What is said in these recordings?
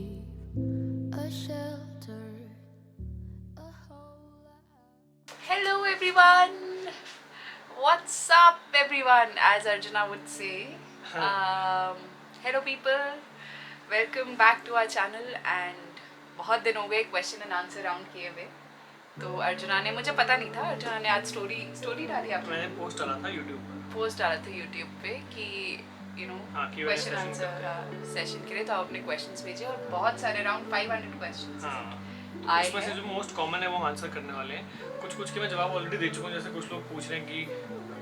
leave a shelter, a hole. Hello everyone! What's up everyone, as Arjuna would say. Hello people, welcome back to our channel and बहुत दिन हो गए question and answer round किए हुए. तो अर्जुना ने, मुझे पता नहीं था, अर्जुना ने आज स्टोरी डाली. आपने मैंने पोस्ट डाला था यूट्यूब पर. पोस्ट डाला था यूट्यूब पे कि you know question answer session के लिए. तो आप अपने क्वेश्चंस भेजे और बहुत सारे अराउंड 500 क्वेश्चंस आए. उसमें से जो मोस्ट कॉमन है वो हम आंसर करने वाले हैं. कुछ के मैं जवाब ऑलरेडी दे चुका हूँ. जैसे कुछ लोग पूछ रहे हैं कि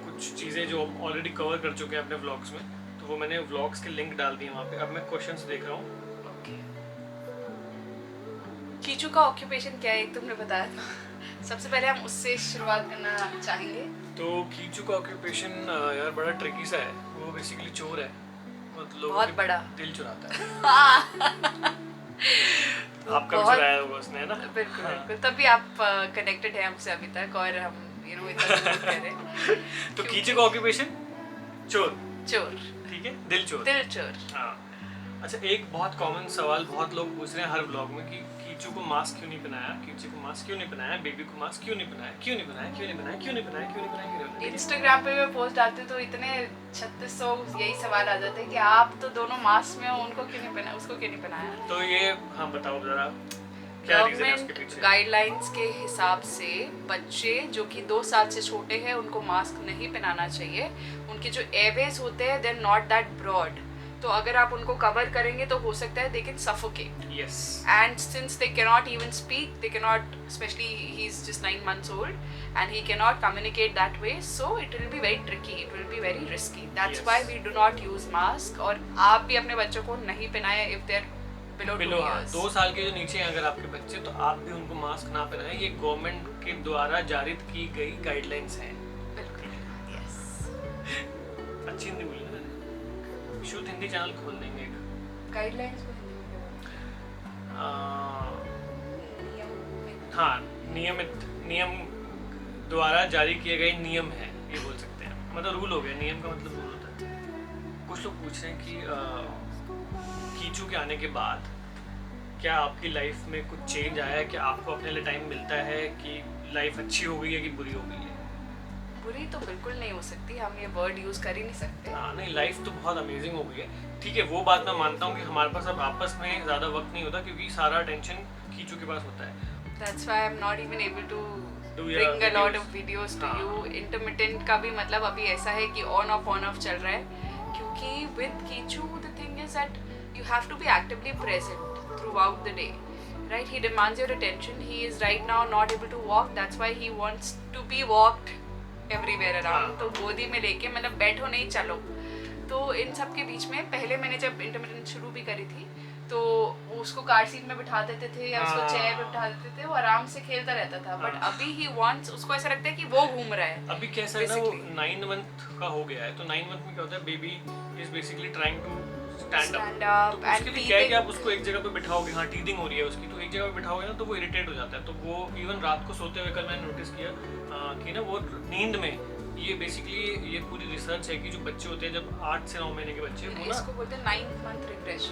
कुछ चीज़ें जो ऑलरेडी कवर कर चुके हैं अपने व्लॉग्स में, तो वो मैंने व्लॉग्स के लिंक डाल दिए वहाँ पे. अब मैं क्वेश्चंस देख रहा हूँ. ओके, कीचू का ऑक्यूपेशन क्या है, एक तुमने बताया था. सबसे पहले हम उससे शुरुआत करना चाहेंगे. तो कीचू का ऑक्यूपेशन यार बड़ा ट्रिकी सा है. वो बेसिकली चोर है, मतलब बहुत बड़ा दिल चुराता है. आपका भी चुराया होगा उसने, है ना? बिल्कुल बिल्कुल, तभी आप कनेक्टेड हैं हमसे अभी तक और हम इतना सपोर्ट कर रहे हैं. तो कीचू का ऑक्यूपेशन चोर. चोर, ठीक है, दिल चोर. दिल चोर. हाँ. अच्छा, एक बहुत कॉमन सवाल बहुत लोग पूछ रहे हैं हर व्लॉग में कि कीचू को मास्क क्यों नहीं पहनाया, कीचू को मास्क क्यों नहीं पहनाया, बेबी को मास्क क्यों नहीं पहनाया, क्यों नहीं पहनाया, क्यों नहीं पहनाया, क्यों नहीं पहनाया, क्यों नहीं पहनाया, क्यों नहीं पहनाया. इंस्टाग्राम पे मैं पोस्ट डालती हूँ तो इतने 3600 यही सवाल आ जाते हैं कि आप तो दोनों मास्क में हो, उनको क्यों नहीं पहना, उसको क्यों नहीं पहनाया. तो ये हाँ बताओ जरा क्या रीजन है उसके गवर्नमेंट पीछे. गाइडलाइंस के हिसाब से बच्चे जो कि 2 साल से छोटे हैं उनको मास्क नहीं पहनाना चाहिए. उनके जो एयरवेज होते हैं they are not that broad, तो अगर आप उनको कवर करेंगे तो हो सकता है they can suffocate. Yes. And since they cannot even speak, they cannot, especially he's just 9 months old and he cannot communicate that way, so it will be very tricky, it will be very risky. That's Yes. why we do not use mask. और आप भी अपने बच्चों को नहीं पहनाएं if they're below 2 years. 2 साल के जो नीचे हैं अगर आपके बच्चे, तो आप भी उनको मास्क ना पहनाएं. ये गवर्नमेंट के द्वारा जारी की गई गाइडलाइंस हैं. बिल्कुल. Yes. अच्छी हिंदी बोली ना मैंने. शुद्ध हिंदी चैनल खोल देंगे एक. Guidelines को हिंदी में क्या बोलते आ, हाँ, नियम द्वारा जारी किए गए नियम है, ये बोल सकते हैं. मतलब रूल हो गया. नियम का मतलब रूल होता है. कुछ लोग पूछ रहे हैं कि कीचू के आने के बाद क्या आपकी लाइफ में कुछ चेंज आया है, क्या आपको अपने लिए टाइम मिलता है, कि लाइफ अच्छी हो गई है कि बुरी हो गई है. बुरी तो बिल्कुल नहीं हो सकती, हम ये वर्ड यूज कर ही नहीं सकते. हाँ नहीं, लाइफ तो बहुत अमेजिंग हो गई है. ठीक है, वो बात मैं मानता हूँ कि हमारे पास अब आपस में ज़्यादा वक्त नहीं होता क्योंकि सारा टेंशन कीचू के पास होता है. That's why I'm not even able to Do bring your a lot videos. of videos to हाँ. you. Intermittent का भी मतलब अभी ऐसा है कि on off चल रहा है, क्योंकि with Kichu the thing is that you have to be actively present throughout the day, right? He demands your attention. He is right now not able to walk. That's why he wants to be walked everywhere around. हाँ. तो गोदी में लेके मतलब बैठो नहीं चलो. तो इन सब के बीच में पहले मैंने जब इंटरमिटेंट शुरू भी करी थी तो उसको कार सीट में बिठा देते थे या उसको चेयर पे बिठा देते थे, वो आराम से खेलता रहता था. बट अभी ही वांट्स, उसको ऐसा लगता है कि वो घूम रहा है. अभी कैसा है ना, वो 9 मंथ का हो गया है. तो 9 मंथ में क्या होता है, baby is basically trying to stand up. तो उसके लिए क्या है कि आप उसको एक जगह पे बिठाओगे. हाँ, टीदिंग हो रही है उसकी, तो एक जगह पे बिठाओगे ना तो वो इरिटेट हो जाता है. तो वो इवन रात को सोते हुए कल मैंने नोटिस किया कि ना वो नींद में, ये बेसिकली ये पूरी रिसर्च है कि जो बच्चे होते हैं जब 8 से 9 महीने के बच्चे, वो ना इसको बोलते हैं 9th month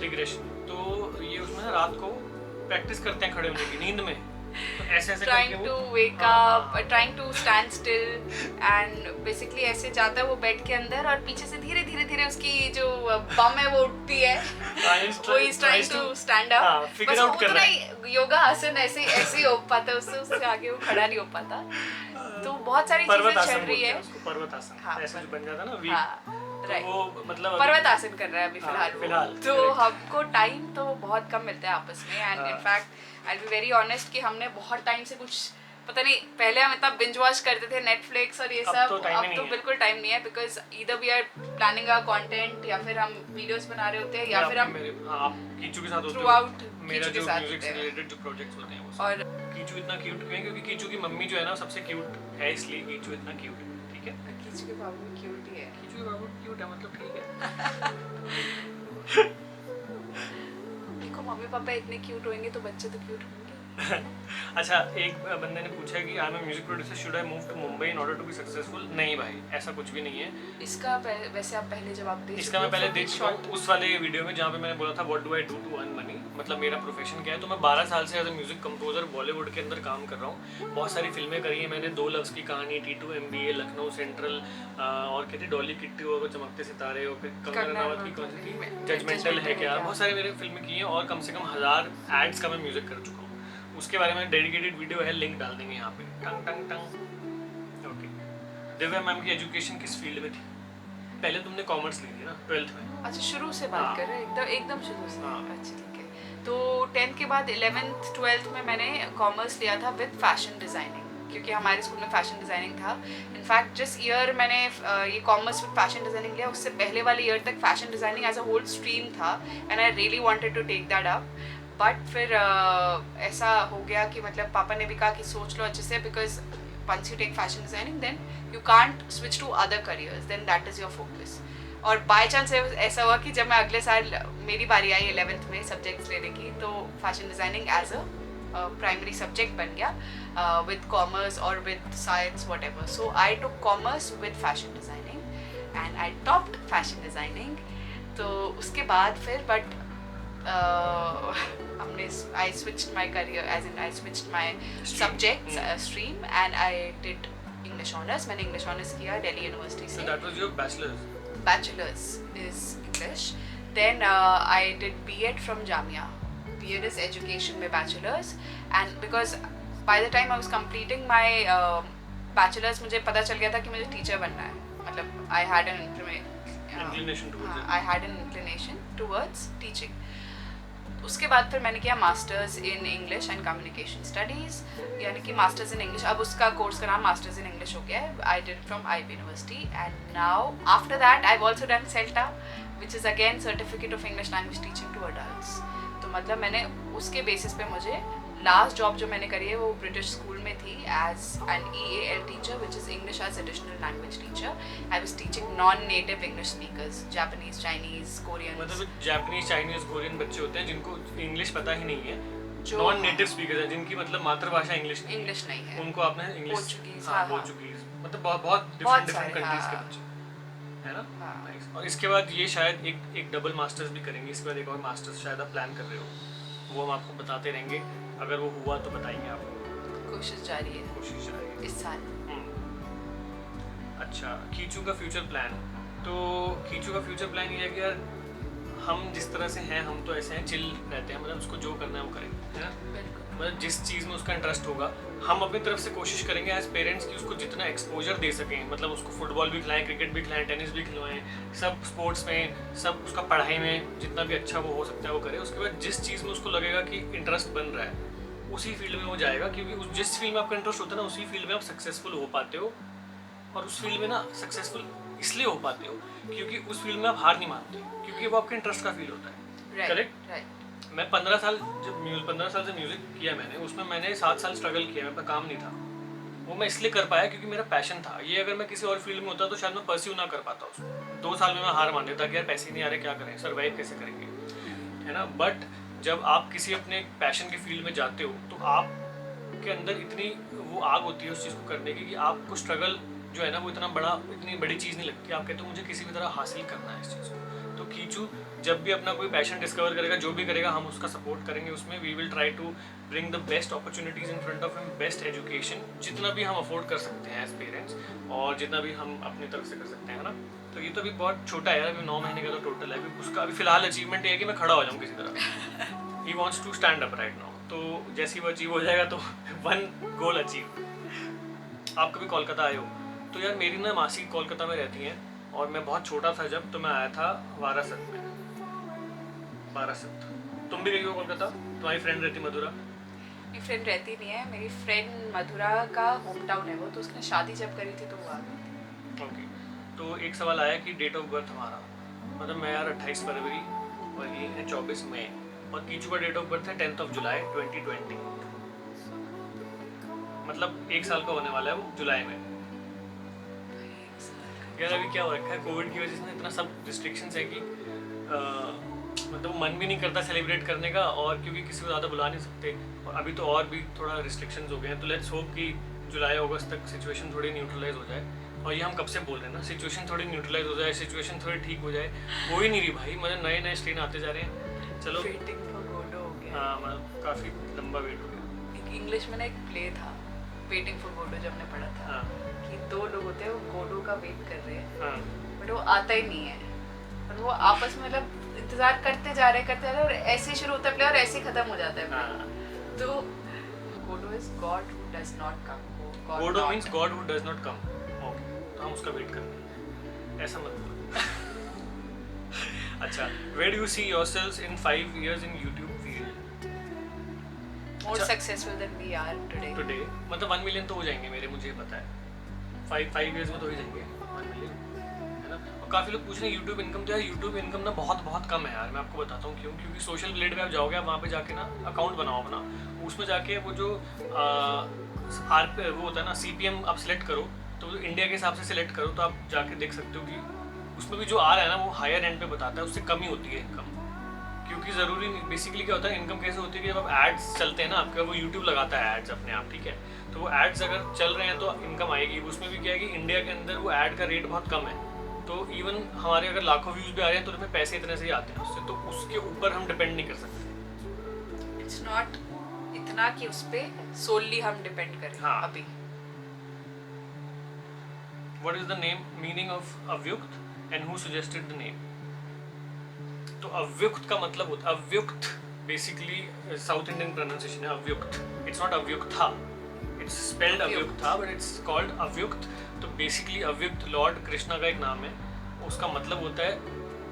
regression. तो ये उसमें ना रात को प्रैक्टिस करते हैं खड़े होने की नींद में. तो ऐसे trying करके to वो wake up, trying to stand still and basically ऐसे जाता है वो बेड के अंदर और पीछे से धीरे धीरे उसकी जो बम है वो उठती है. वो is trying to stand up. figure बस out वो कर उतना रहा ही योगा आसन ऐसे ही हो पाता है, उससे आगे वो खड़ा नहीं हो पाता. तो बहुत सारी चीजें चल रही है. पर्वत आसन. हाँ, ऐसे जो बन जाता है ना वी. हाँ, तो right. वो मतलब पर्वत आसन कर रहा है अभी हाँ, फिलहाल वो. तो correct. हमको टाइम तो बहुत कम मिलता है आपस में. And in fact I be very honest कि हमने बहुत टाइम से कुछ पता नहीं, पहले हम इतना बिंज वॉच करते थे नेटफ्लिक्स और ये अब सब. तो time ही अब नहीं तो है. बिल्कुल टाइम नहीं है, because either we are planning a content या फिर हम वीडियोस बना रहे होते हैं या फिर हम आप कीचू के साथ होते हो. throughout मेरा कीचू के जो साथ म्यूजिक होते से हैं. रिलेटेड जो प्रोजेक्ट्स होते हैं वो सब. और कीचू इतना क्यूट क्यों है, क्योंकि कीचू की मम्मी जो है ना सबसे क्यूट है, इसलिए कीचू इतना क्यूट है. ठीक है, कीचू के बाबू भी क्यूट ही है. कीचू के बाबू क्यूट है, मतलब ठीक है. देखो मम्मी पापा इतने क्यूट होंगे तो बच्चे तो क्यूट होंगे. अच्छा, एक बंदे ने पूछा कि I am a music producer, should I move to Mumbai in order to be successful? नहीं भाई, ऐसा कुछ भी नहीं है। इसका वैसे आप पहले जवाब दे इसका मैं पहले देख चुका हूँ उस वाले वीडियो में जहाँ पे मैंने बोला था what do I do to earn money, मतलब मेरा प्रोफेशन क्या है। तो मैं 12 साल से as a music composer Bollywood के अंदर काम कर रहा हूँ। बहुत सारी फिल्में करी हैं मैंने, 2 लफ्ज़ की कहानी, T2 MBA, लखनऊ सेंट्रल, और कहती डॉली किट्टी और चमकते सितारे, और कंगना रनावत की कौन सी थी, जजमेंटल है क्या, बहुत सारी मेरे फिल्में की हैं और कम से कम 1000 एड्स का मैं म्यूजिक कर चुका हूँ। उसके बारे में डेडिकेटेड वीडियो है, लिंक डाल देंगे यहाँ पे। टंग टंग टंग। ओके, दिव्या मैम की एजुकेशन किस फील्ड में थी? पहले तुमने कॉमर्स ली थी ना 12th में? अच्छा, शुरू से बात हाँ। कर रहे हैं, एकदम शुरू से। हाँ। अच्छा ठीक है। तो 10th के बाद 11th 12th में मैंने कॉमर्स लिया था विद फैशन डिज़ाइनिंग, क्योंकि हमारे स्कूल में फैशन डिज़ाइनिंग था। इनफैक्ट जिस ईयर मैंने ये कॉमर्स विद फैशन डिज़ाइनिंग लिया, उससे पहले वाले ईयर तक fashion designing as a whole stream था, and I really wanted to take that up. But फिर ऐसा हो गया कि मतलब पापा ने भी कहा कि सोच लो अच्छे से, because once you take fashion designing then you can't switch to other careers, then that is your focus. और बाय चांस ऐसा हुआ कि जब मैं अगले साल मेरी बारी आई 11th में सब्जेक्ट्स लेने की, तो fashion designing as a primary subject बन गया विद कॉमर्स और with science whatever. So I took commerce with fashion designing and I topped fashion designing. तो उसके बाद फिर बट हमने I switched my career, as in I switched my subjects stream, and I did English honors. मैंने English honors किया Delhi university से। So that was your bachelor's? Bachelor's is English. Then I did B.Ed from Jamia. B.Ed is education में bachelor's, and because by the time I was completing my bachelor's मुझे पता चल गया था कि मुझे टीचर बनना है। मतलब I had an inclination towards it. I had an inclination towards teaching. उसके बाद फिर मैंने किया masters in English and communication studies, यानी कि मास्टर्स इन इंग्लिश। अब उसका कोर्स का नाम मास्टर्स इन इंग्लिश हो गया है। I did from IB university, and now after that I also done CELTA, which is again certificate of English language teaching to adults. तो मतलब मैंने उसके बेसिस पे मुझे लास्ट जॉब जो मैंने करी है वो ब्रिटिश स्कूल में थी as an EAL teacher, which is English as additional language teacher. I was teaching non native English speakers, Japanese, Chinese, Korean. मतलब जापानीज, चाइनीज, कोरियन बच्चे होते हैं जिनको इंग्लिश पता ही नहीं है, जो नॉन नेटिव स्पीकर हैं, जिनकी मतलब मातृभाषा इंग्लिश नहीं है, उनको आपने इंग्लिश, पोर्चुगीज, हाँ, पोर्चुगीज, मतलब बहुत डिफरेंट कंट्रीज के हाँ। बच्चे, है ना? हाँ। Nice. और इसके बाद ये शायद एक डबल मास्टर्स भी करेंगे, इसके बाद एक और मास्टर्स शायद आप प्लान कर रहे हो, वो हम आपको बताते रहेंगे। अगर वो हुआ तो बताएंगे आपको। कोशिश जारी है, कोशिश जारी इस साल। अच्छा, कीचू का फ्यूचर प्लान। तो कीचू का फ्यूचर प्लान ये है कि यार हम जिस तरह से हैं, हम तो ऐसे हैं, चिल रहते हैं, मतलब उसको जो करना है वो करेंगे, है ना? बिल्कुल। मतलब जिस चीज़ में उसका इंटरेस्ट होगा, हम अपनी तरफ से कोशिश करेंगे एज पेरेंट्स कि उसको जितना एक्सपोजर दे सकें, मतलब उसको फुटबॉल भी खिलाएं, क्रिकेट भी खिलाएं, टेनिस भी खिलवाएं, सब स्पोर्ट्स में, सब उसका पढ़ाई में जितना भी अच्छा वो हो सकता है वो करे। उसके बाद जिस चीज़ में उसको लगेगा कि इंटरेस्ट बन रहा है उसी फील्ड में वो जाएगा, क्योंकि जिस फील्ड में आपका इंटरेस्ट होता है ना, उसी फील्ड में आप सक्सेसफुल हो पाते हो। और उस फील्ड में ना सक्सेसफुल इसलिए हो पाते हो क्योंकि उस फील्ड में आप हार नहीं मानते, क्योंकि वो आपके इंटरेस्ट का फील होता है। करेक्ट? राइट। मैं 15 साल से म्यूज़िक किया मैंने, उसमें मैंने 7 साल स्ट्रगल किया, मेरे पास काम नहीं था। वो मैं इसलिए कर पाया क्योंकि मेरा पैशन था। ये अगर मैं किसी और फील्ड में होता तो शायद मैं परस्यू ना कर पाता उसको। 2 साल में मैं हार मान लेता कि यार पैसे नहीं आ रहे, क्या करें, सर्वाइव कैसे करेंगे, है ना? बट जब आप किसी अपने पैशन के फील्ड में जाते हो तो आपके अंदर इतनी वो आग होती है उस चीज़ को करने की कि आपको स्ट्रगल जो है ना वो इतनी बड़ी चीज़ नहीं लगती। आप कहते हो मुझे किसी भी तरह हासिल करना है इस चीज़ को। तो कीचू जब भी अपना कोई पैशन डिस्कवर करेगा, जो भी करेगा, हम उसका सपोर्ट करेंगे उसमें। We will try to bring the best opportunities in front of him, best education, जितना भी हम अफोर्ड कर सकते हैं एज पेरेंट्स, और जितना भी हम अपनी तरफ से कर सकते हैं ना। तो ये तो अभी बहुत छोटा है, अभी 9 महीने का तो टोटल है। अभी उसका अभी फिलहाल अचीवमेंट ये है कि मैं खड़ा हो जाऊँ किसी तरह। He wants to stand up right now. तो जैसे ही वो अचीव हो जाएगा तो 1 गोल अचीव। आप कभी कोलकाता आए हो? तो यार मेरी ना मासी कोलकाता में रहती हैं, और मैं बहुत छोटा था जब, तो मैं आया था वारासत में। वारासत, तुम भी गई हो कोलकाता? तुम्हारी फ्रेंड रहती मधुरा? मेरी फ्रेंड रहती नहीं है, मेरी फ्रेंड मधुरा का होम टाउन है वो, तो उसने शादी जब करी थी तो वो आ गई। ओके। तो एक सवाल आया कि डेट ऑफ बर्थ हमारा, मतलब मैं यार 28 फरवरी और ये है 24 मई, और कीचू का डेट ऑफ बर्थ है 10 जुलाई 2020। मतलब 1 साल का होने वाला है वो जुलाई में। यार अभी क्या हो रखा है, कोविड की वजह से इतना सब रिस्ट्रिक्शंस है कि मतलब मन भी नहीं करता सेलिब्रेट करने का, और क्योंकि किसी को ज़्यादा बुला नहीं सकते, और अभी तो और भी थोड़ा रिस्ट्रिक्शंस हो गए हैं, तो लेट्स होप कि जुलाई अगस्त तक सिचुएशन थोड़ी न्यूट्रलाइज हो जाए। और ये हम कब से बोल रहे हैं ना, सिचुएशन थोड़ी न्यूट्रलाइज हो जाए, सिचुएशन थोड़ी ठीक हो जाए, हो ही नहीं रही भाई। मतलब नए नए स्ट्रेन आते जा रहे हैं। चलो वेटिंग फॉर गोडो हो गया। हाँ, मतलब काफ़ी लंबा वेट हो गया। एक इंग्लिश में ना एक प्ले था वेटिंग फॉर गोडो, जब हमने पढ़ा था हाँ कि 2 लोग होते हैं, वो गोडो का वेट कर रहे हैं हाँ बट वो आता ही नहीं है, और वो आपस में मतलब इंतजार करते जा रहे हैं, और ऐसे शुरू होता है प्ले और ऐसे ही खत्म हो जाता है हाँ। play। तो Godot is God who does not come. Godot means God who does not come. Okay, तो हम उसका वेट करते हैं, ऐसा मत बोलो। अच्छा, where do you see yourselves in 5 years in YouTube field? More successful than we are today. मतलब 1 मिलियन तो हो जाएंगे मेरे, मुझे पता है। 5 years में तो हो ही जाएंगे 1 मिलियन, है ना। और काफ़ी लोग पूछ रहे हैं यूट्यूब इनकम तो यार, यूट्यूब इनकम ना बहुत कम है यार। मैं आपको बताता हूँ क्यों। क्योंकि सोशल प्लेट पे आप जाओगे, आप वहाँ पे जाके ना अकाउंट बनाओ अपना, उसमें जाके वो जो वो होता है ना CPM आप सिलेक्ट करो, तो इंडिया के हिसाब से सिलेक्ट करो, तो आप जाके देख सकते हो कि उसमें भी जो आ रहा है ना वो हायर एंड पे बताता है, उससे कम ही होती है इनकम। क्योंकि ज़रूरी नहीं, बेसिकली क्या होता है, इनकम कैसे होती है कि जब आप एड्स चलते हैं ना आपका, वो यूट्यूब लगाता है एड्स अपने आप, ठीक है। तो वो एड्स अगर चल रहे हैं तो इनकम आएगी। उसमें भी क्या है कि इंडिया के अंदर वो एड का रेट बहुत कम है, तो इवन हमारे अगर लाखों व्यूज़ भी आ रहे हैं तो हमें पैसे इतने से ही आते हैं उससे, तो उसके ऊपर हम डिपेंड नहीं कर सकते। इट्स नॉट इतना कि उस पे सोलली हम डिपेंड करें। हाँ। अभी What is the meaning of Avyukt and who suggested the name? तो अव्युक्त का मतलब होता है, Avyukt basically south Indian pronunciation है Avyukt. It's not Avyuktha, it's spelled Avyuktha but it's called Avyukt. तो बेसिकली अव्युक्त लॉर्ड कृष्णा का एक नाम है, उसका मतलब होता है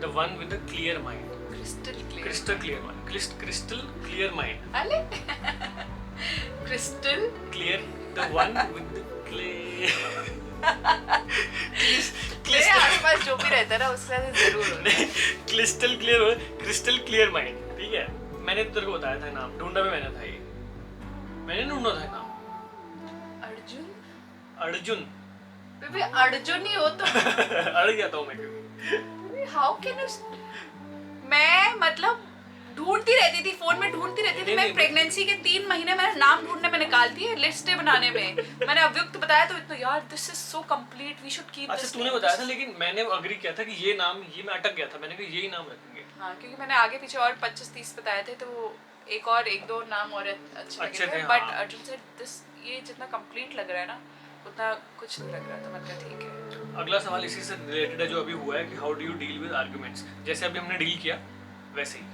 the one with the clear mind. Crystal clear mind, crystal clear mind. अरे crystal clear, the one with the clear मेरे आसपास जो भी रहता है ना उसके साथ जरूर क्रिस्टल क्लियर हो, क्रिस्टल क्लियर माइंड, ठीक है। मैंने तेरे को बताया था नाम, ढूंढा भी मैंने था, ये मैंने ढूंढा था नाम। अर्जुन बेबी अर्जुन ही हो तो अड़ गया था मैं, क्योंकि हाउ कैन यू। मैं मतलब ढूंढती रहती थी, फोन में ढूंढती रहती थी। मैं प्रेगनेंसी के 3 महीने मैंने नाम ढूंढने में निकाल दिए, लिस्टें बनाने में। मैंने अव्युक्त बताया तो इतना यार this is so complete, we should keep this. अच्छा तूने बताया था, लेकिन मैंने अग्री किया था कि ये नाम, ये मैं अटक गया था, मैंने कहा यही नाम रखेंगे। हाँ, क्योंकि मैंने आगे पीछे और 25-30 बताए थे, तो एक दो नाम और अच्छे लगे थे। बट अर्जुन से दिस ये जितना कंप्लीट लग रहा है ना उतना कुछ नहीं लग रहा था। मतलब ठीक है। अगला सवाल इसी से रिलेटेड है जो अभी हुआ है कि how do you deal with arguments. जैसे अभी हमने डील किया वैसे ही।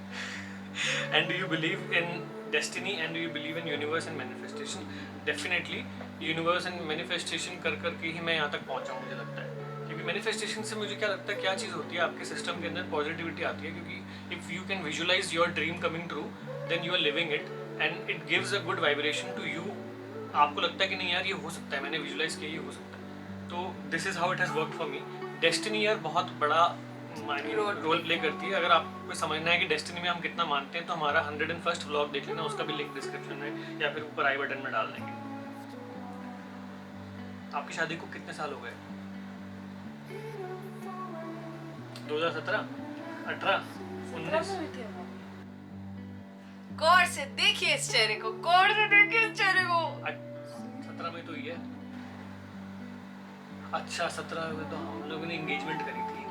And do you believe in destiny and do you believe in universe and manifestation? Definitely universe and manifestation कर के ही मैं यहाँ तक पहुँचा हूँ, मुझे लगता है। क्योंकि manifestation से मुझे क्या लगता है, क्या चीज़ होती है, आपके सिस्टम के अंदर पॉजिटिविटी आती है। क्योंकि if you can visualize your dream coming true then you are living it and it gives a good vibration to you। आपको लगता है कि नहीं यार ये हो सकता है, मैंने विजुलाइज किया, ये हो सकता है। तो this is how it has work for me. Destiny यार बहुत बड़ा रोल प्ले करती है। अगर आपको समझना है कि डेस्टिनी में हम कितना मानते हैं तो हमारा 101st व्लॉग देख लेना, उसका भी लिंक डिस्क्रिप्शन में या फिर ऊपर आई बटन में डाल देंगे। आपकी शादी को कितने साल हो गए? 2017, 18, 19। गौर से देखिए इस चेहरे को, गौर से देखिए इस चेहरे को। 17 में तो ये। अच्छा 17 में तो हम लोगों ने एंगेजमेंट करी थी,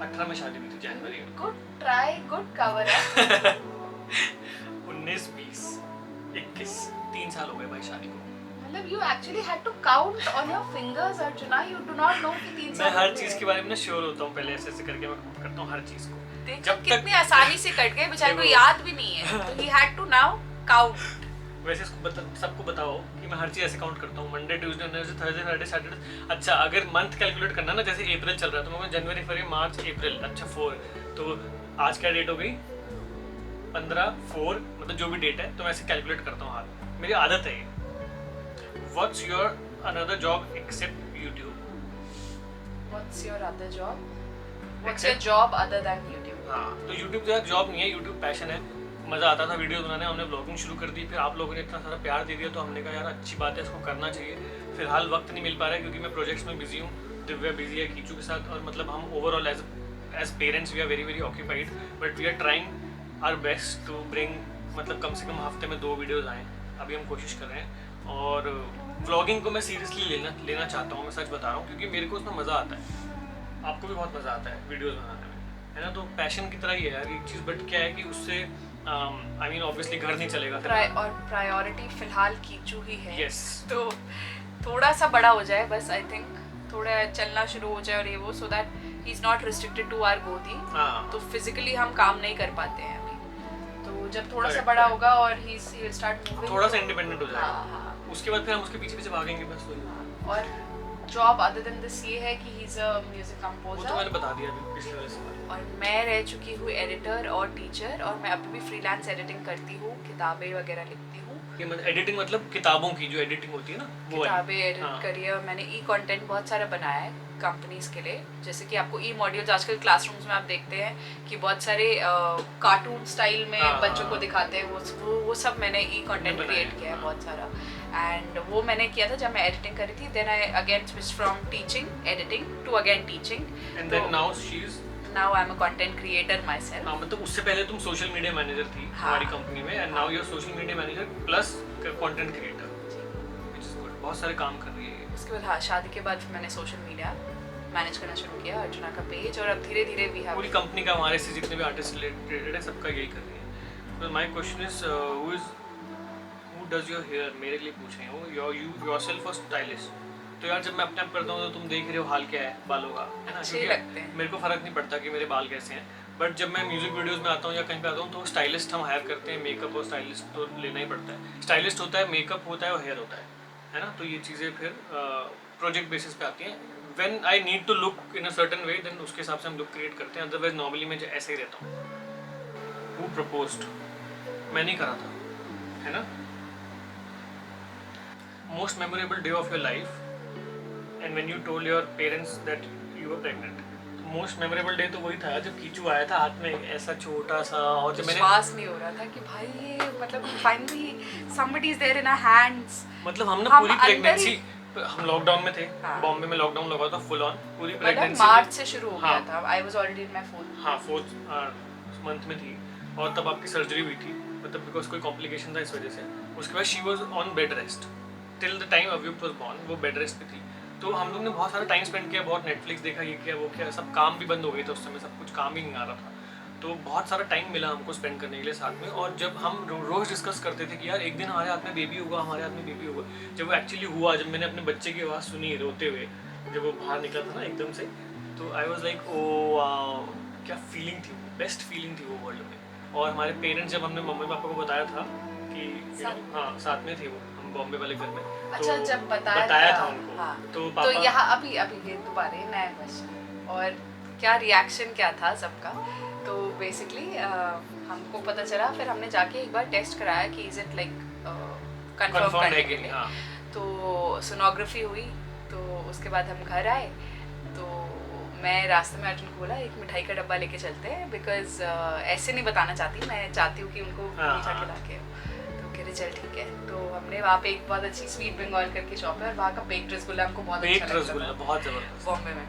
18 में शादी हुई थी जनवरी में। गुड ट्राई, गुड कवर है। 19, 20, 21, 3 साल हो गए भाई शादी को। मतलब you actually had to count on your fingers, Arjuna. You do not know कि 3 साल। मैं हर चीज के बारे में ना श्योर होता हूँ, पहले ऐसे करके मैं करता हूँ हर चीज को। जब कितनी आसानी से कट गए, बेचारे को याद भी नहीं है, तो he had to now count। वैसे सबको बताओ कि मैं हर चीज ऐसे काउंट करता हूँ, Monday, Tuesday, Wednesday, Thursday, Friday, Saturday. अच्छा अगर मंथ कैलकुलेट करना ना, जैसे अप्रैल चल रहा है तो मैं जनवरी, फरवरी, मार्च, अप्रैल, अच्छा 4, तो आज क्या डेट हो गई? 15/4, मतलब जो भी डेट है तो मैं ऐसे कैलकुलेट करता हूँ हाथ, मेरी आदत है ये। What's your another job except YouTube? What's your other job? What's your job other than YouTube? हाँ, तो YouTube जो है जॉब नहीं है, YouTube पैशन है। मज़ा आता था वीडियो बनाने, हमने ब्लॉगिंग शुरू कर दी, फिर आप लोगों ने इतना सारा प्यार दे दिया तो हमने कहा यार अच्छी बात है, इसको करना चाहिए। फिलहाल वक्त नहीं मिल पा रहा है क्योंकि मैं प्रोजेक्ट्स में बिजी हूँ, दिव्या बिजी है कीचू के साथ, और मतलब हम overall as parents we are very occupied, but we are trying our best to bring, मतलब कम से कम हफ्ते में 2 वीडियोज़ आएँ, अभी हम कोशिश कर रहे हैं। और व्लॉगिंग को मैं सीरियसली लेना चाहता हूँ, मैं सच बता रहा हूँ, क्योंकि मेरे को उसमें मज़ा आता है, आपको भी बहुत मज़ा आता है वीडियोज़ बनाने में, है ना। तो पैशन की तरह ही है यार एक चीज़, बट क्या है कि उससे आई मीन ऑब्वियसली घर नहीं चलेगा और प्रायोरिटी फिलहाल कीचू ही है। Yes. तो थोड़ा सा बड़ा हो जाए बस, आई थिंक थोड़ा चलना शुरू हो जाए और ये वो, so that he is not restricted to our गोदी। हाँ। तो फिजिकली हम काम नहीं कर पाते हैं अभी, तो जब थोड़ा सा Correct, बड़ा correct. होगा और ही विल स्टार्ट मूविंग, थोड़ा सा इंडिपेंडेंट हो जाएगा। हाँ। उसके बाद फिर हम उसके पीछे पीछे भागेंगे बस, वही। और जॉब अदर देन दिस ये है कि ही इज अ म्यूजिक वो तो कंपोजर, मैंने बता दिया अभी पिछले वाले सवाल। और मैं रह चुकी हूँ एडिटर और टीचर, और मैं अभी भी फ्रीलांस एडिटिंग करती हूँ, किताबें वगैरह लिखती हूँ। ये मतलब एडिटिंग, मतलब किताबों की जो एडिटिंग होती है ना, वो वाली। किताबें एडिट हाँ। करी है, और मैंने ई कंटेंट बहुत सारा बनाया है कंपनीज के लिए, जैसे कि आपको ई मॉड्यूल्स आजकल क्लासरूम्स में आप देखते हैं कि बहुत सारे कार्टून स्टाइल में हाँ, बच्चों को हाँ। दिखाते हैं, वो सब मैंने ई कंटेंट बनाया क्रिएट है, किया है हाँ। बहुत सारा। एंड वो मैंने किया था जब मैं एडिटिंग करी थी, then I again switch from teaching editing to again teaching, and then now she is, now I am a content creator myself. हाँ, मतलब उससे पहले तुम सोशल मीडिया मैनेजर थी हाँ। हमारी कंपनी में, and now you are social media manager plus content creator, which is good. बहुत सारे काम कर रही है। उसके बाद हाँ, शादी के बाद फिर मैंने सोशल मीडिया मैनेज करना शुरू किया, अर्चना का पेज, और अब धीरे धीरे वी हैव पूरी कंपनी का, हमारे से जितने भी आर्टिस्ट रिलेटेड है सबका यही कर रही है। तो my question is who does your hair, मेरे लिए पूछ रहे हो, यू योरसेल्फ और स्टाइलिस्ट। तो यार जब मैं अपने आप करता हूँ तो तुम देख रहे हो हाल क्या है बालों का, है ना, अच्छे क्योंकि लगते हैं। मेरे को फर्क नहीं पड़ता कि मेरे बाल कैसे हैं, बट जब मैं म्यूजिक वीडियोस में आता हूँ या कहीं पे आता हूँ तो स्टाइलिस्ट हम हायर करते हैं, मेकअप और स्टाइलिस्ट तो लेना ही पड़ता है। स्टाइलिस्ट होता है, मेकअप होता है और हेयर होता है ना। तो ये चीज़ें फिर प्रोजेक्ट बेसिस पे आती हैं। When I need to look in a certain way, then उसके हिसाब से हम लुक क्रिएट करते हैं, अदरवाइज नॉर्मली मैं ऐसे ही रहता हूँ। हु प्रपोज्ड, मैं नहीं करा था, है ना। Most memorable day of your life and when you told your parents that you were pregnant. Most memorable day तो वही था जब कीचू आया था हाथ में ऐसा छोटा सा, और जब मैंने, विश्वास नहीं हो रहा था कि भाई ये मतलब finally somebody is there in our hands। मतलब हम ना हम पूरी अंदर प्रेगनेंसी, ही- हम लॉकडाउन में थे, हाँ। बॉम्बे में लॉकडाउन लगा था फुल ऑन, पूरी मतलब प्रेगनेंसी मार्च से शुरू हो गया हाँ। था, I was already in my fourth. हाँ 4th मंथ में थी, और तब आपकी सर्जरी हुई थी, मतलब बिकॉज कोई कॉम्प्लिकेशन था इस वजह से। उसके बाद she was on bed rest till the time Avyukt was born, वो बेड रेस्ट पे थी। तो हम लोग ने बहुत सारा टाइम स्पेंड किया, बहुत नेटफ्लिक्स देखा, ये किया वो किया, सब काम भी बंद हो गए थे उस समय, सब कुछ काम ही नहीं आ रहा था, तो बहुत सारा टाइम मिला हमको स्पेंड करने के लिए साथ में। और जब हम रोज़ डिस्कस करते थे कि यार एक दिन हमारे हाथ में बेबी होगा, हमारे हाथ में बेबी होगा, जब वो एक्चुअली हुआ, जब मैंने अपने बच्चे की आवाज़ सुनी रोते हुए, जब वो बाहर निकला था ना एकदम से, तो आई वॉज लाइक ओ क्या फीलिंग थी, बेस्ट फीलिंग थी वो वर्ल्ड में। और हमारे पेरेंट्स, जब हमने मम्मी पापा को बताया था कि हाँ साथ में थे वो, हम बॉम्बे वाले घर में, अच्छा तो जब बताया था उनको, हाँ। तो तो पापा यहाँ अभी ये दोबारा नया क्वेश्चन, और क्या रिएक्शन क्या था सबका। तो बेसिकली हमको पता चला, फिर हमने जाके एक बार टेस्ट कराया कि is it like confirm Confirmed करने है के कि लिए। हाँ। तो सोनोग्राफी हुई, तो उसके बाद हम घर आए, तो मैं रास्ते में अर्जुन को बोला एक मिठाई का डब्बा लेके चलते हैं, बिकॉज ऐसे नहीं बताना चाहती, मैं चाहती हूँ कि उनको हाँ, मीठा हाँ। खिला के। तो कह रहे चल ठीक है। तो हमने वहाँ पे एक बहुत अच्छी स्वीट बंगाल करके शॉप है, और वहाँ का बेक्ड रसगुल्ला हमको बहुत अच्छा बेक्ड लगता रसगुल्ला था बहुत ज़बरदस्त। बॉम्बे में।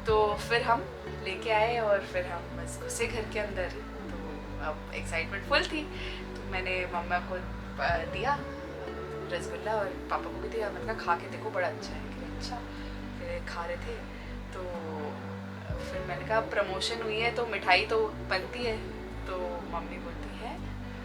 तो फिर हम लेके आए और फिर हम बस घुसे घर के अंदर, तो अब एक्साइटमेंट फुल थी, तो मैंने मम्मा को दिया रसगुल्ला और पापा को भी दिया। मैंने कहा खा के देखो बड़ा अच्छा है। कि अच्छा, फिर खा रहे थे, तो फिर मैंने कहा प्रमोशन हुई है तो मिठाई तो बनती है। तो मम्मी बोलती है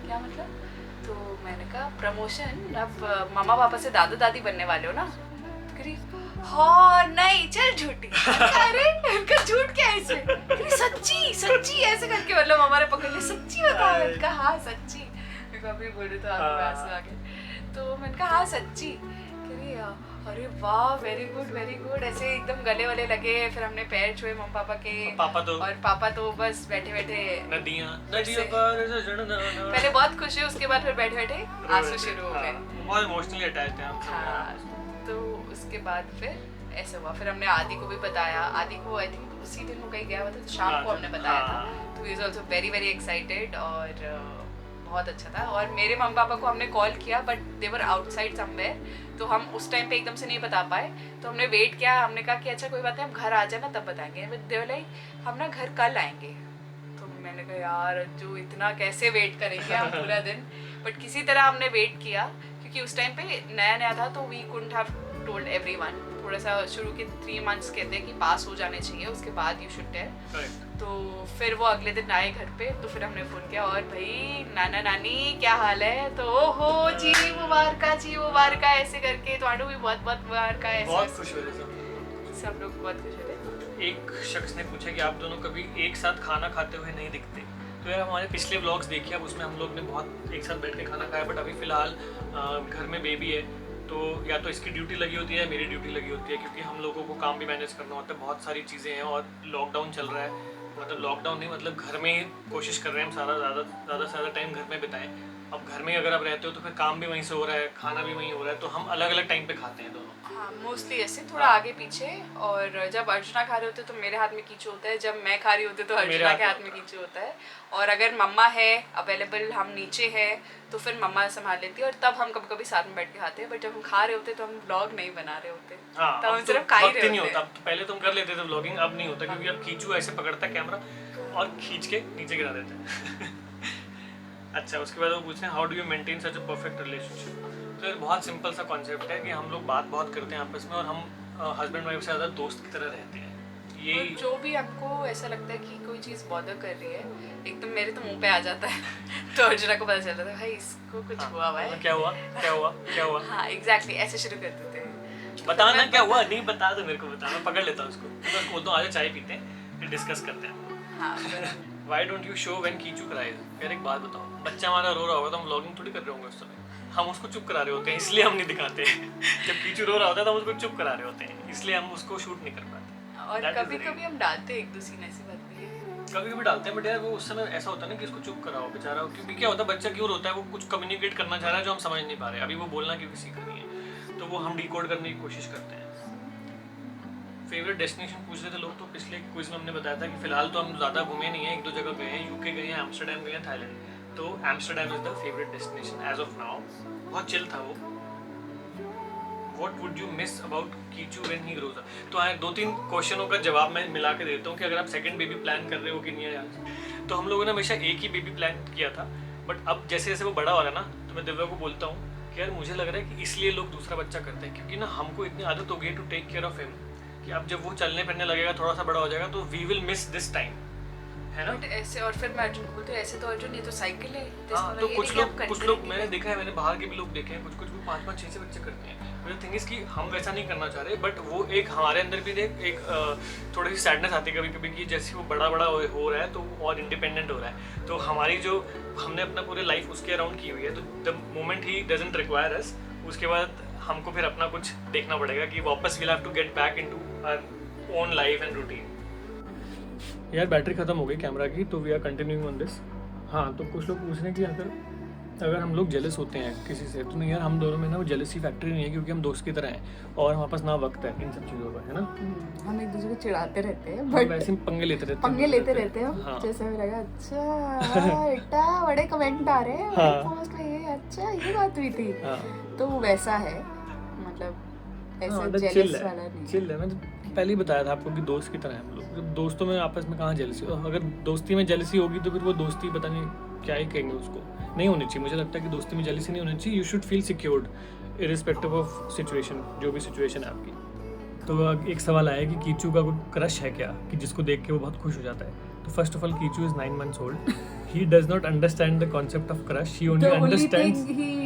क्या मतलब? तो मैंने कहा प्रमोशन, अब मामा पापा से दादा दादी बनने वाले हो ना? तो कह रही हाँ नहीं चल झूठी। अरे उनका झूठ क्या है इसमें? कह रही सच्ची सच्ची ऐसे करके, मतलब हमारे पकड़ ले सच्ची बता। मैंने कहा हाँ सच्ची। मेरे को अभी बोल रही तो आंखों में आंसू आ गए। तो मैंने कहा हाँ सच्ची। कह रही अरे वाह वेरी गुड, ऐसे एकदम गले वाले लगे। फिर हमने पैर छुए मम्मी पापा के, और पापा तो बस बैठे बैठे नदियाँ पर पहले बहुत खुश हुए, उसके बाद फिर बैठे बैठे आंसू शुरू हो गए। बहुत इमोशनली अटैच थे हम। हाँ, तो उसके बाद फिर ऐसा हुआ। फिर हमने आदि को भी बताया। आदि को आई थिंक उसी दिन वो कहीं गया हुआ था, तो शाम को हमने बताया था। तो he is also very excited, और बहुत अच्छा था। और मेरे मम्मी पापा को हमने कॉल किया, but they were outside somewhere, तो हम उस टाइम पे एकदम से नहीं बता पाए। तो हमने वेट किया, हमने कहा कि अच्छा कोई बात नहीं, हम घर आ जाए ना तब बताएंगे। बट दे वर लाइक हम ना घर कल आएंगे। तो मैंने मैंने कहा यार जो इतना कैसे वेट करेंगे हम पूरा दिन, बट किसी तरह हमने वेट किया क्योंकि उस टाइम पे नया नया था, तो we couldn't have told everyone. थोड़ा सा शुरू के 3 months कहते हैं कि पास हो जाने चाहिए, उसके बाद यू शुड टेल। तो फिर वो अगले दिन आए घर पे, तो फिर हमने फ़ोन किया और भाई नाना नानी क्या हाल है, तो ओहो जी मुबारका ऐसे करके तो भी बहुत बहुत मुबारका ऐसे। बहुत खुश हुए सब लोग बहुत खुश हुए। एक शख्स ने पूछा कि आप दोनों कभी एक साथ खाना खाते हुए नहीं दिखते। तो यार हमारे पिछले व्लॉग्स देखिए, अब उसमें हम लोग ने बहुत एक साथ बैठ के खाना खाया, बट अभी फ़िलहाल घर में बेबी है, तो या तो इसकी ड्यूटी लगी होती है या मेरी ड्यूटी लगी होती है, क्योंकि हम लोगों को काम भी मैनेज करना होता है, बहुत सारी चीज़ें हैं और लॉकडाउन चल रहा है। मतलब लॉकडाउन नहीं, मतलब घर में ही कोशिश कर रहे हैं हम ज़्यादा से ज़्यादा टाइम घर में बिताएं। अब घर में अगर आप रहते हो तो फिर काम भी वहीं से हो रहा है, खाना भी वहीं हो रहा है, तो हम अलग अलग टाइम पे खाते हैं दोनों। हाँ मोस्टली ऐसे थोड़ा आगे पीछे, और जब अर्चना खा रहे होते तो मेरे हाथ में कीचू होता है, जब मैं खा रही होती तो अर्चना के हाथ में कीचू होता है, और अगर मम्मा है अवेलेबल, हम नीचे है तो फिर मम्मा संभाल लेती है, और तब हम कभी कभी साथ में बैठ के खाते हैं। बट जब हम खा रहे होते तो हम व्लॉग नहीं बना रहे होते, हाँ, तब हम सिर्फ खा ही रहे होते हैं। अब तो पहले तुम कर लेते थे व्लॉगिंग, अब नहीं होता क्योंकि अब कीचू ऐसे पकड़ता है कैमरा और खींच के नीचे गिरा देता है। अच्छा, उसके बाद वो पूछते हैं how do you maintain such a perfect relationship. तो ये बहुत सिंपल सा कॉन्सेप्ट है कि हम लोग बात बहुत करते हैं आपस में, और हम हस्बैंड वाइफ से ज़्यादा दोस्त की तरह रहते हैं। और जो भी हमको ऐसा लगता है कि कोई चीज़ बॉदर कर रही है, एकदम मेरे तो मुंह पे आ जाता है तो अर्जुना को पता चलता था भाई इसको कुछ हुआ है, क्या हुआ। हाँ एग्जैक्टली ऐसे शुरू कर देते हैं। बता ना क्या हुआ, नहीं बता तो मेरे को बता, मैं पकड़ लेता हूँ उसको, तो उसको बोलता हूँ आजा चाय पीते हैं फिर डिस्कस करते हैं। हाँ Why don't you show when Kichu cries. यार एक बात बताओ, बच्चा हमारा रो रहा होगा तो हम व्लॉगिंग थोड़ी कर रहे होंगे उस समय, हम उसको चुप करा रहे होते हैं, इसलिए हम नहीं दिखाते। जब कीचू रो रहा होता है तो हम उसको चुप करा रहे होते हैं, इसलिए हम उसको शूट नहीं कर पाते। और कभी कभी हम डालते एक दूसरे ने, ऐसी बात नहीं है, कभी कभी डालते हैं, बट यार वो उस समय ऐसा होता है ना कि इसको चुप कराओ बेचारा, क्योंकि क्या होता है बच्चा क्यों रोता है, वो कुछ कम्युनिकेट करना चाह रहा है जो हम समझ नहीं पा रहे, अभी वो बोलना क्योंकि सीखा नहीं है, तो वो हम डिकोड करने की कोशिश करते हैं। फेवरेट डेस्टिनेशन पूछ रहे थे लोग, तो पिछले क्विज में हमने बताया था कि फिलहाल तो हम ज़्यादा घूमे नहीं हैं, 1-2 जगह गए हैं, यूके गए हैं, एम्स्टर्डम गए हैं, थाईलैंड। तो Amsterdam is the favourite destination as of now, बहुत चिल था वो। What would you miss about Kichu when he grows up? तो हाँ 2-3 क्वेश्चनों का जवाब मैं मिला के देता हूँ कि अगर आप सेकंड बेबी प्लान कर रहे हो कि नहीं है यार, तो हम लोगों ने हमेशा एक ही बेबी प्लान किया था, बट अब जैसे जैसे वो बड़ा हो रहा है ना, तो मैं दिव्या को बोलता हूँ कि यार मुझे लग रहा है कि इसलिए लोग दूसरा बच्चा करते हैं, क्योंकि ना हमको इतनी आदत हो गई to take care of him कि अब जब वो चलने फिरने लगेगा, थोड़ा सा बड़ा हो जाएगा, तो we will miss this time, है ना। बट ऐसे, और फिर मैं अर्जुन को बोलती हूँ ऐसे तो अर्जुन ये तो साइकिल है, हाँ, तो कुछ लोग मैंने देखा है, मैंने बाहर के भी लोग देखे हैं, कुछ भी 5-5, 6 बच्चे करते हैं। मुझे थिंग इज कि हम वैसा नहीं करना चाह रहे, बट वो एक हमारे अंदर भी एक थोड़ी सी सैडनेस आती है कभी कभी कि जैसे वो बड़ा हो रहा है तो वो और इंडिपेंडेंट हो रहा है, तो हमारी जो हमने अपना पूरे लाइफ उसके अराउंड की हुई है, तो the moment he doesn't require us, उसके बाद हमको फिर अपना कुछ देखना पड़ेगा कि वापस we'll have to get back into our own life and routine. यार बैटरी खत्म हो गई कैमरा की, तो we are continuing on this. हाँ, तो कुछ लोग पूछ रहे हैं कि अगर हम लोग जेलस होते हैं किसी से, तो नहीं यार, हम दोनों में ना वो जेलसी फैक्ट्री नहीं है, क्योंकि हम दोस्त की तरह हैं और हमारे पास ना वक्त है इन सब चीज़ों का, है ना। हम एक दूसरे को चिढ़ाते रहते हैं, बट वैसे पंगे लेते रहते हैं। हाँ। जैसे हमें लगा अच्छा बेटा बड़े कमेंट आ रहे हैं, हाँ। पोस्ट में ये अच्छा ये बात हुई थी, हाँ। तो वैसा है, मतलब ऐसा जेलस वाला नहीं। चिल है, मैंने पहले ही बताया था आपको कि दोस्त की तरह हैं हम लोग। जब दोस्तों में आपस में कहाँ जेलसी, अगर दोस्ती में जेलसी होगी तो फिर वो दोस्ती पता नहीं क्या ही कहेंगे उसको, नहीं होनी चाहिए। मुझे लगता है कि दोस्ती में जेलसी नहीं होनी चाहिए, you should feel secured irrespective of situation, जो भी सिचुएशन है आपकी। तो एक सवाल आया कि कीचू का कोई क्रश है क्या, कि जिसको देख के वो बहुत खुश हो जाता है। तो first of all Kichu is 9 months old, he does not understand the concept of crush, he only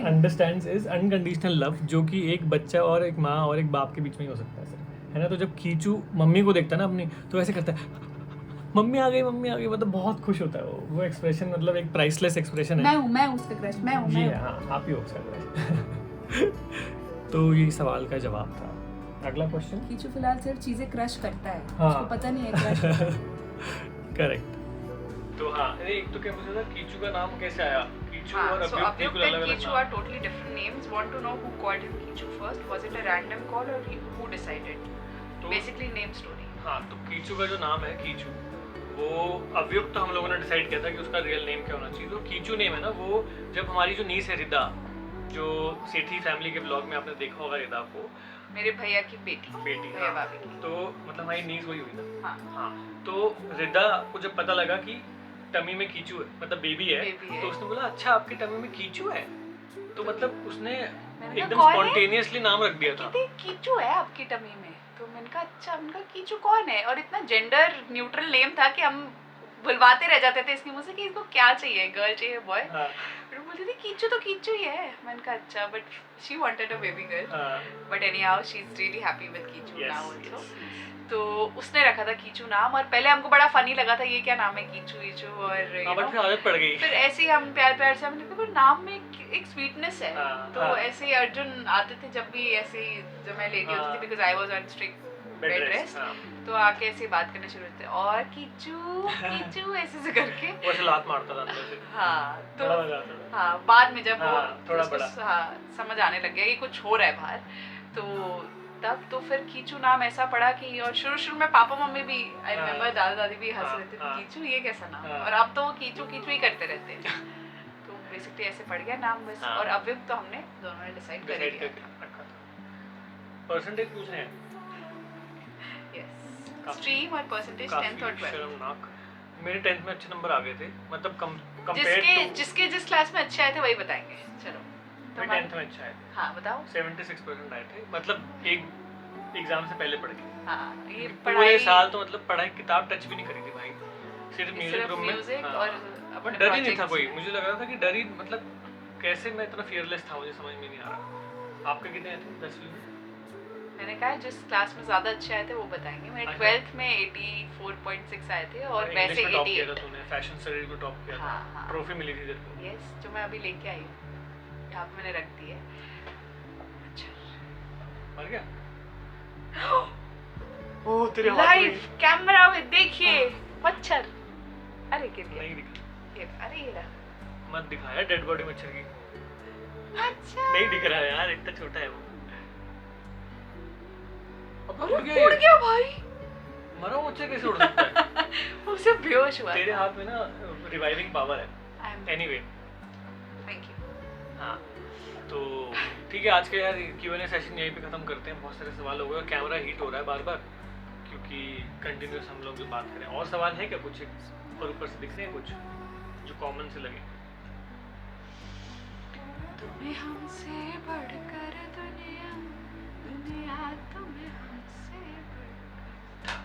understands is unconditional love, जो कि एक बच्चा और एक माँ और एक बाप के बीच में ही हो सकता है ना। तो जब कीचू मम्मी को देखता है ना अपनी, तो ऐसे करता है मम्मी आ गई, मतलब बहुत खुश होता है वो एक्सप्रेशन, मतलब एक प्राइसलेस एक्सप्रेशन है। मैं उसका क्रश, मैं हूँ। हाँ, आप ही हो उसका क्रश। तो ये सवाल का जवाब था। अगला क्वेश्चन, कीचू फिलहाल सिर्फ चीजें क्रश करता है, हाँ। उसको पता नहीं है क्रश। करेक्ट। तो हाँ, एक तो क्या पूछा था कीचू का नाम कैसे आया? कीचू और अभ्युक्त बिल्कुल अलग-अलग Kichu are totally different names. Want to know who called him Kichu first, was it a random call और who decided? Basically name story. हाँ, तो कीचू का जो नाम है कीचू, वो अभ्युक्त हम लोगों ने डिसाइड किया था कि उसका रियल नेम क्या होना चाहिए। तो कीचू नेम है ना, वो जब हमारी जो नीस है रिदा, जो सेठी फैमिली के ब्लॉग में आपने देखा होगा रिदा को, मेरे भैया की बेटी भैया भाभी की, तो मतलब हमारी नीस वही हुई ना। हाँ, तो रिदा को जब पता लगा कि टमी में कीचू है, मतलब बेबी है। Baby है। तो उसने बोला अच्छा आपकी टमी में कीचू है, तो मतलब उसने मैंने कहा, एकदम कौन है? स्पॉन्टेनियसली नाम रख दिया था। कहते कीचू है आपकी टमी में। तो मैंने कहा अच्छा, मैंने कहा कीचू कौन है, और इतना जेंडर न्यूट्रल नेम था कि हम बुलवाते रह जाते थे इसकी मुझसे कि इसको क्या चाहिए, गर्ल चाहिए बॉय। हाँ, फिर बोलती थी कीचू तो कीचू ही है। मैंने कहा अच्छा, but she wanted a baby girl, हाँ, but anyhow she is really happy with Kichu yes, now also. yes. तो उसने रखा था कीचू नाम, और पहले हमको बड़ा फनी लगा था ये क्या नाम है कीचू वीचू, और you हाँ, बट know, फिर आदत पड़ गई। फिर ऐसे ही हम प्यार प्यार से हमने कहा नाम में एक स्वीटनेस है। हाँ, तो हाँ। ऐसे ही अर्जुन आते थे जब भी, ऐसे ही जब मैं लेटी होती थी हाँ। Because I was on strict bed bed rest, rest, हाँ। तो आके ऐसे ही बात करने शुरू होते और कीचू कीचू ऐसे से करके। वो ऐसे लात मारता था अंदर से। हाँ तो बड़ा मजा आता था। हाँ, बाद में जब वो हाँ, थोड़ा उसको बड़ा। हाँ, समझ आने लग गया कि कुछ हो रहा है बाहर, तो तब तो फिर कीचू नाम ऐसा पड़ा कि, और शुरू में पापा मम्मी भी, आई हाँ। रिमेम्बर दादा दादी भी हंस हाँ, रहे थे हाँ। कीचू ये कैसा नाम, हाँ। और अब तो वो कीचू कीचू ही करते रहते हैं। तो बेसिकली ऐसे पड़ गया नाम बस। हाँ। और अव्यक्त तो हमने दोनों ने डिसाइड कर ही डिसाइड लिया करके रखा था। परसेंटेज पूछ रहे हैं। यस, काफी- स्ट्रीम और परसेंटेज 10th और काफी 12th। शर्मनाक। मेरे 10th में अच्छे नंबर आ गए थे, मतलब कंपेयर जिसके टू जिसके जिस क्लास में अच्छे आए थे वही बताएंगे। चलो तो मेरे 10th में अच्छा है, हाँ बताओ। 76% आए थे, मतलब एक एग्जाम से पहले पढ़ के। हाँ, ये पूरे पढ़ाई साल तो मतलब पढ़ाई किताब टच भी नहीं करी थी भाई, सिर्फ म्यूजिक सिर्फ रूम में। म्यूजिक हाँ। और बट अपने डर ही नहीं था projects कोई, में। मुझे लग रहा था कि डर ही, मतलब कैसे मैं इतना फियरलेस था, मुझे समझ में नहीं आ रहा। आपके कितने आए थे 10वीं में? मैंने कहा जिस क्लास में ज्यादा अच्छे आए थे वो बताएंगे। मेरे अच्छा। 12th में 84.6 आए थे, और इंग्लिश वैसे में टॉप किया था 88। तूने, फैशन स्टडीज में टॉप किया था, हाँ, हाँ। ट्रॉफी मिली थी तेरे को। यस, जो मैं अभी लेके आई हूँ, यहाँ पे मैंने रख दी है। अच्छा, मर गया? ओह तेरे हाथ में लाइव कैमरा में देखिए मच्छर। अरे गिर गया। नहीं दिखा, ये अरे ये रहा मत दिखाया डेड बॉडी मच्छर की। अच्छा। नहीं दिख रहा है यार, इतना छोटा है वो। अब अरे उड़ गया उड़ ये। गया भाई। मरा हुआ मच्छर कैसे उड़ सकता है? उसे बेहोश हुआ। तेरे हाथ में ना रिवाइविंग पावर है। I'm- anyway Thank you। हाँ, तो ठीक है, आज का यार Q&A सेशन यहीं पे खत्म करते हैं। बहुत सारे सवाल हो गए, कैमरा हीट हो रहा है बार बार क्योंकि कंटिन्यूस हम लोग जो बात करें। और सवाल है क्या कुछ ऊपर से दिख रहे हैं कुछ जो कॉमन से लगे? तुम्हें हमसे बढ़कर दुनिया, दुनिया तुम्हें हमसे बढ़कर।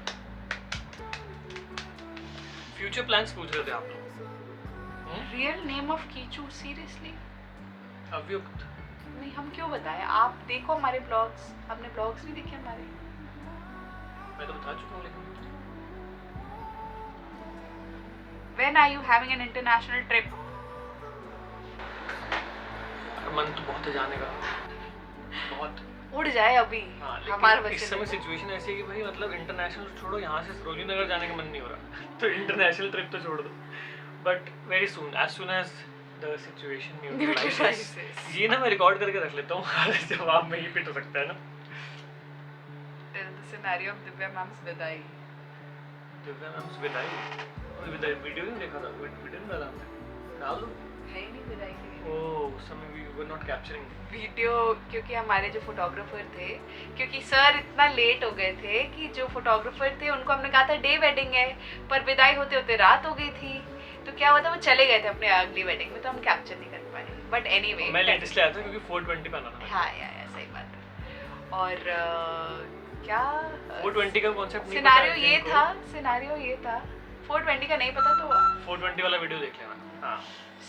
फ्यूचर प्लान्स पूछ रहे थे आप लोग। Real name of Kichu seriously? Avyukt. नहीं, हम क्यों बताएं? आप देखो हमारे ब्लॉग्स, आपने ब्लॉग्स नहीं देखे हमारे? मैं तो बता चुका हूँ लेकिन When are you having an international trip? मन तो बहुत है जाने का, बहुत। उड़ जाए अभी। हाँ, हमारे लेकिन बच्चे इस समय देखो। सिचुएशन ऐसी है कि भाई मतलब इंटरनेशनल छोड़ो, यहाँ से सरोजनी नगर जाने का मन नहीं हो रहा तो इंटरनेशनल ट्रिप तो छोड़ दो। But very soon as the situation neutralises, ये ना मैं रिकॉर्ड करके रख लेता हूँ जवाब में ही पिट हो सकता है ना। Tell the scenario of Divya ma'am's विदाई। दिव्या मैम विदाई वीडियो नहीं देखा था, वीडियो नहीं डाला हमने, डाल दो। है ही नहीं विदाई के लिए ओह उस समय we were not capturing video, क्योंकि हमारे जो फोटोग्राफर थे, क्योंकि सर इतना लेट हो गए थे कि जो फोटोग्राफर थे उनको हमने कहा था डे वेडिंग है, पर विदाई होते होते रात हो गई थी। तो क्या हुआ था, वो चले गए थे अपने अगली वेडिंग में, तो हम कैप्चर नहीं कर पाए। बट एनीवे मैं लेट इसलिए आया था क्योंकि 420 पे आना था। हाँ यार सही बात है। और क्या 420 का कॉन्सेप्ट नहीं सिनेरियो ये था 420 का नहीं पता, तो 420 वाला वीडियो देख लेना। हाँ,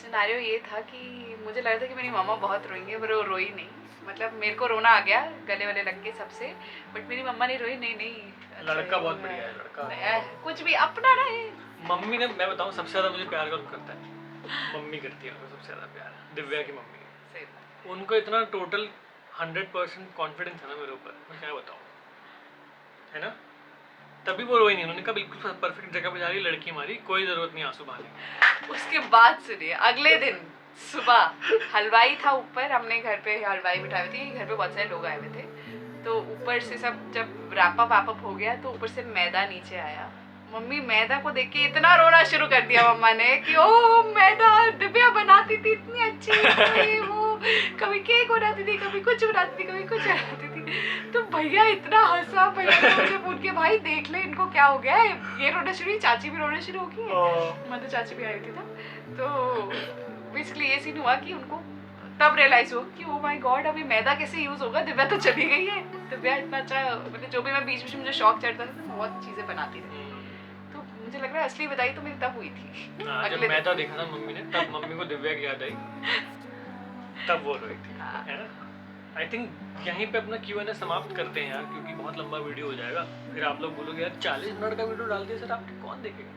सिनेरियो ये था कि मुझे लगा था कि मेरी मम्मा बहुत रोएंगे, पर वो रोई नहीं। मतलब मेरे को रोना आ गया गले वाले लग के सबसे, बट मेरी मम्मा नहीं रोई। नहीं अच्छा लड़का बहुत है, बढ़िया है, लड़का। कुछ भी अपना रहे। मम्मी ने, मैं बताऊं सबसे ज्यादा मुझे प्यार कौन करता है? मम्मी करती है मुझे सबसे ज्यादा प्यार, दिव्या की मम्मी। सही बात। उनको इतना टोटल 100% कॉन्फिडेंस है ना मेरे ऊपर, मैं क्या बताऊं, है ना। तभी वो रोई नहीं, उन्होंने कहा बिल्कुल परफेक्ट जगह पे जा रही है लड़की हमारी, कोई जरूरत नहीं आंसू बहाने की। उसके बाद सुनिए, अगले दिन सुबह हलवाई था ऊपर, हमने घर पे हलवाई बिठाए हुए थे, घर पे बहुत सारे लोग आए हुए थे। तो ऊपर से सब जब रैप अप हो गया तो ऊपर से मैदा नीचे आया। मम्मी मैदा को देख के इतना रोना शुरू कर दिया मम्मा ने कि ओ मैदा दिव्या बनाती थी इतनी अच्छी, तो ये वो कभी केक बनाती थी, कभी कुछ बनाती थी, कभी कुछ बनाती थी। तो भैया इतना हंसा, भैया ने मुझे पूछ के भाई देख ले इनको क्या हो गया है, ये रोना शुरू हुई, चाची भी रोना शुरू हो गई है, मतलब चाची भी आई थी तब। तो बेसिकली ये सीन हुआ कि उनको तब रियलाइज हुआ कि ओ माय गॉड अभी मैदा कैसे यूज होगा, दिव्या तो चली गई है। दिव्या इतना अच्छा, मतलब जो भी मैं बीच बीच में मुझे शौक चढ़ता था तो बहुत चीजें बनाती थी। तो मुझे लग रहा है असली बधाई तो मेरी तब हुई थी। जब मैदा देखा था मम्मी ने, तब मम्मी को दिव्या की याद आई, तब वो रोई थी, है ना। आई थिंक यहीं पे अपना Q&A समाप्त करते हैं यार, क्योंकि बहुत लंबा वीडियो हो जाएगा। फिर आप लोग बोलोगे यार 40 मिनट का वीडियो डाल दिया सर आपने, कौन देखेगा।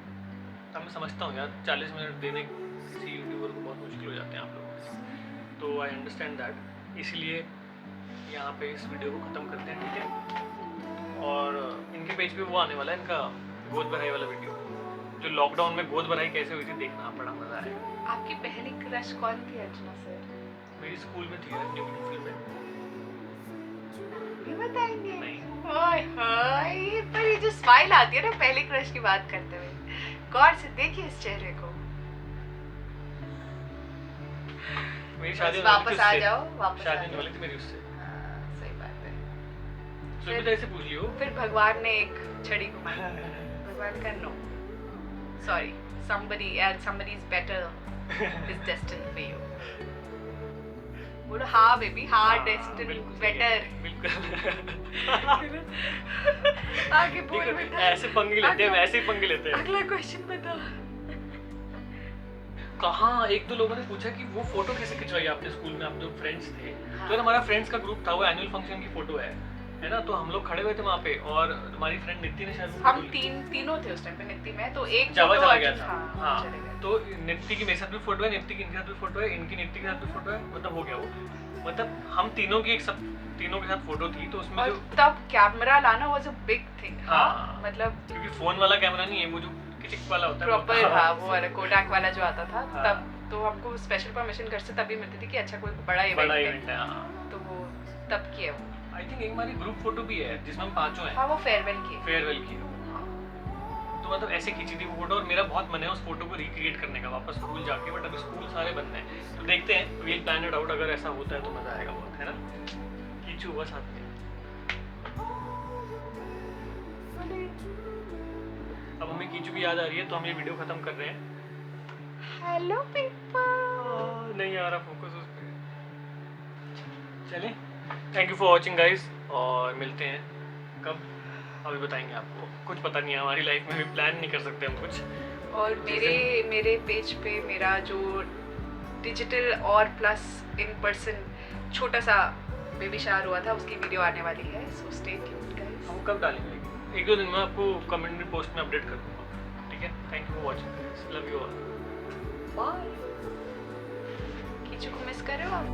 तब मैं समझता हूँ यार 40 मिनट देने किसी यूट्यूबर को बहुत मुश्किल हो जाते हैं आप लोगों से, तो आई अंडरस्टैंड दैट। इसलिए यहाँ पे इस वीडियो को ख़त्म करते हैं, ठीक है। और इनके पेज पे वो आने वाला है, इनका गोद भराई वाला वीडियो, जो लॉकडाउन में गोद भराई कैसे हुई थी, देखना बड़ा मज़ा आएगा। आपकी पहली क्रश कौन थी अर्चना सर? मेरी स्कूल में थी यार, न्यू फिल्म में। ये बताएंगे? नहीं। हाय हाय, पर ये जो स्माइल आती है ना पहली क्रश की बात करते हुए, गौर से देखिए इस चेहरे को। मेरी शादी वापस आ जाओ, वापस आ शादी जाओ। वाली थी मेरी उससे। हाँ, सही बात है। सुमिता ऐसे पूछ लियो। फिर भगवान ने एक छड़ी घुमाई, भगवान का no, sorry, somebody is better is destined for you। बोलो हाँ बेबी, हाँ destined better। बिल्कुल। आगे बोल बेटा। ऐसे पंगे लेते हैं, वैसे ही पंगे लेते हैं। अगला क्वेश्चन बता। कहाँ एक दो लोगों ने पूछा कि वो फोटो कैसे खिंचवाई आपने स्कूल में, आप जो फ्रेंड्स थे। तो हमारा फ्रेंड्स का ग्रुप था, वो एनुअल फंक्शन की फोटो है ना। तो हम लोग खड़े हुए थे वहाँ पे, और हमारी फ्रेंड नित्ति ने शायद हम तीनों थे उस टाइम पे, नित्ति में तो एक जावा फोटो चला गया था। हाँ, चले गए। तो नित्ति की मेरे साथ भी फोटो है, नित्ति की इनके साथ भी फोटो है, इनकी नित्ति के साथ भी फोटो है, मतलब हो गया वो। मतलब हम तीनों की तीनों के साथ फोटो थी। तो उसमें और जो तब कैमरा लाना वाज अ बिग थिंग। हाँ, मतलब क्योंकि फोन वाला कैमरा नहीं है, वो जो किचिक वाला होता है प्रॉपर, हाँ वो वाला कोडाक वाला जो आता था। हाँ। तब तो हमको स्पेशल परमिशन घर से तभी मिलती थी कि अच्छा कोई बड़ा इवेंट है। हाँ। तो वो तब किया वो। आई थिंक एक हमारी ग्रुप फोटो भी है जिसमें हम पांचों हैं। हाँ वो फेयरवेल की। फेयरवेल की। तो मतलब ऐसे खींची थी वो फोटो, और मेरा बहुत मन है उस फोटो को रिक्रिएट करने का वापस स्कूल जाके, बट अभी स्कूल सारे बंद हैं। तो देखते हैं, वील प्लान इट आउट, अगर ऐसा होता है तो मजा आएगा बहुत, है ना। खींचू हुआ साथ में। अब हमें कीचू की याद आ रही है, तो हम ये वीडियो खत्म कर रहे हैं। Hello people. नहीं आ रहा फोकस उस पे। चलें, thank you for watching guys, और मिलते हैं कब अभी बताएंगे आपको। कुछ पता नहीं है, हमारी लाइफ में भी प्लान नहीं कर सकते हम कुछ। और मेरे पेज पे मेरा जो डिजिटल और प्लस इन पर्सन छोटा सा बेबी शावर हुआ था, उसकी वीडियो आने वाली है, सो स्टे ट्यून्ड गाइस। हम कब डालेंगे? एक दो दिन में आपको कम्युनिटी पोस्ट में अपडेट कर दूंगा, ठीक है। Thank you for watching, love you all, bye. कीचू को मिस कर रहे हो आप?